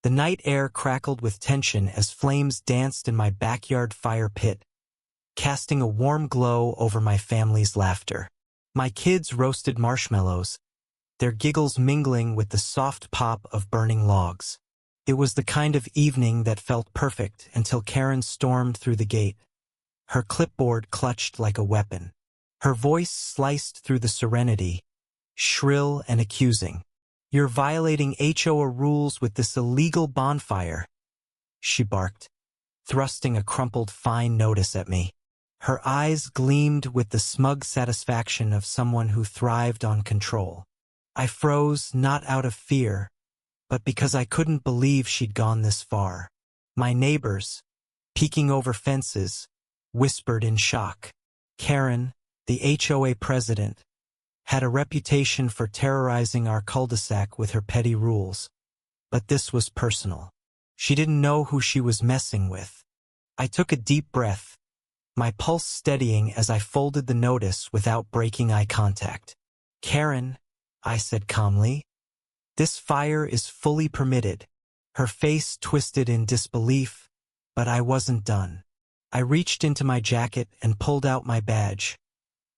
The night air crackled with tension as flames danced in my backyard fire pit, casting a warm glow over my family's laughter. My kids roasted marshmallows, their giggles mingling with the soft pop of burning logs. It was the kind of evening that felt perfect until Karen stormed through the gate, her clipboard clutched like a weapon. Her voice sliced through the serenity, shrill and accusing. "You're violating HOA rules with this illegal bonfire," she barked, thrusting a crumpled fine notice at me. Her eyes gleamed with the smug satisfaction of someone who thrived on control. I froze, not out of fear, but because I couldn't believe she'd gone this far. My neighbors, peeking over fences, whispered in shock. Karen, the HOA president, had a reputation for terrorizing our cul-de-sac with her petty rules. But this was personal. She didn't know who she was messing with. I took a deep breath, my pulse steadying as I folded the notice without breaking eye contact. "Karen," I said calmly, "this fire is fully permitted." Her face twisted in disbelief, but I wasn't done. I reached into my jacket and pulled out my badge,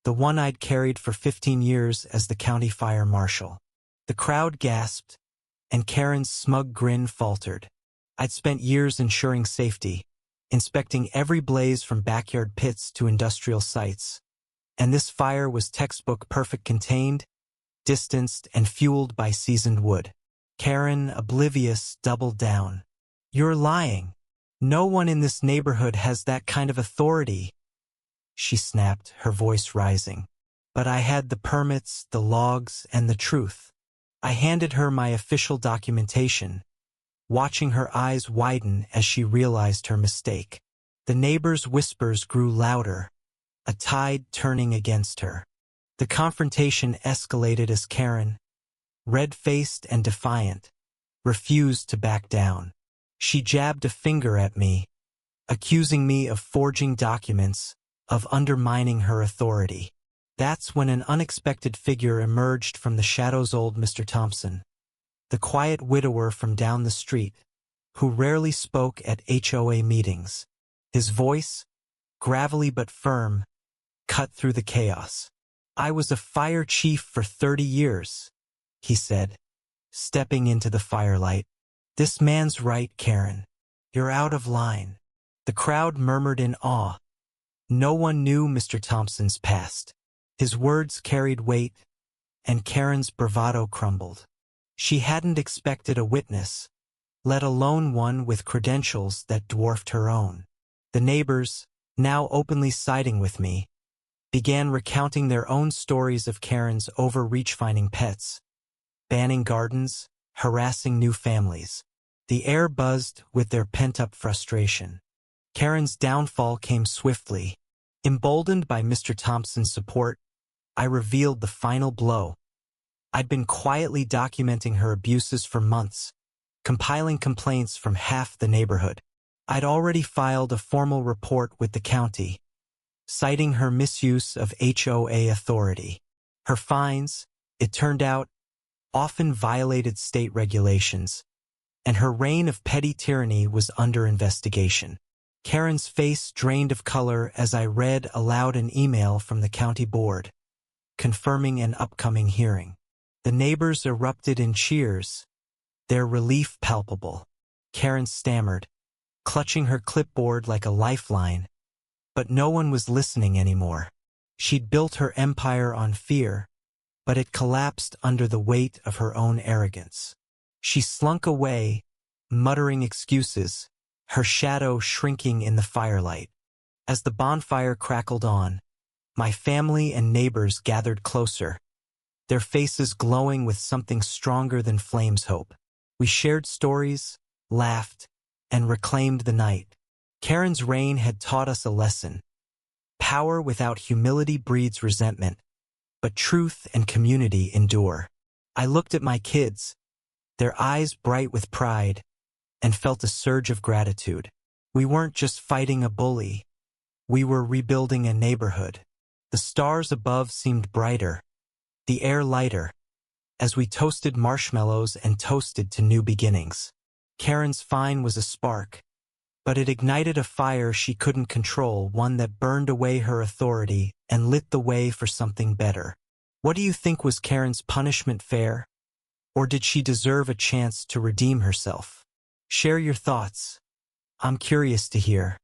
the one I'd carried for 15 years as the county fire marshal. The crowd gasped, and Karen's smug grin faltered. I'd spent years ensuring safety, inspecting every blaze from backyard pits to industrial sites. And this fire was textbook perfect, contained, distanced, and fueled by seasoned wood. Karen, oblivious, doubled down. "You're lying. No one in this neighborhood has that kind of authority," she snapped, her voice rising. But I had the permits, the logs, and the truth. I handed her my official documentation, watching her eyes widen as she realized her mistake. The neighbors' whispers grew louder, a tide turning against her. The confrontation escalated as Karen, red-faced and defiant, refused to back down. She jabbed a finger at me, accusing me of forging documents, of undermining her authority. That's when an unexpected figure emerged from the shadows. Old Mr. Thompson, the quiet widower from down the street, who rarely spoke at HOA meetings. His voice, gravelly but firm, cut through the chaos. "I was a fire chief for 30 years, he said, stepping into the firelight. "This man's right, Karen. You're out of line." The crowd murmured in awe. No one knew Mr. Thompson's past. His words carried weight, and Karen's bravado crumbled. She hadn't expected a witness, let alone one with credentials that dwarfed her own. The neighbors, now openly siding with me, began recounting their own stories of Karen's overreach, finding pets, banning gardens, harassing new families. The air buzzed with their pent-up frustration. Karen's downfall came swiftly. Emboldened by Mr. Thompson's support, I revealed the final blow. I'd been quietly documenting her abuses for months, compiling complaints from half the neighborhood. I'd already filed a formal report with the county, citing her misuse of HOA authority. Her fines, it turned out, often violated state regulations, and her reign of petty tyranny was under investigation. Karen's face drained of color as I read aloud an email from the county board, confirming an upcoming hearing. The neighbors erupted in cheers, their relief palpable. Karen stammered, clutching her clipboard like a lifeline, but no one was listening anymore. She'd built her empire on fear, but it collapsed under the weight of her own arrogance. She slunk away, muttering excuses, her shadow shrinking in the firelight. As the bonfire crackled on, my family and neighbors gathered closer, their faces glowing with something stronger than flames' hope. We shared stories, laughed, and reclaimed the night. Karen's reign had taught us a lesson. Power without humility breeds resentment, but truth and community endure. I looked at my kids, their eyes bright with pride, and felt a surge of gratitude. We weren't just fighting a bully. We were rebuilding a neighborhood. The stars above seemed brighter, the air lighter, as we toasted marshmallows and toasted to new beginnings. Karen's fine was a spark, but it ignited a fire she couldn't control, one that burned away her authority and lit the way for something better. What do you think, was Karen's punishment fair? Or did she deserve a chance to redeem herself? Share your thoughts. I'm curious to hear.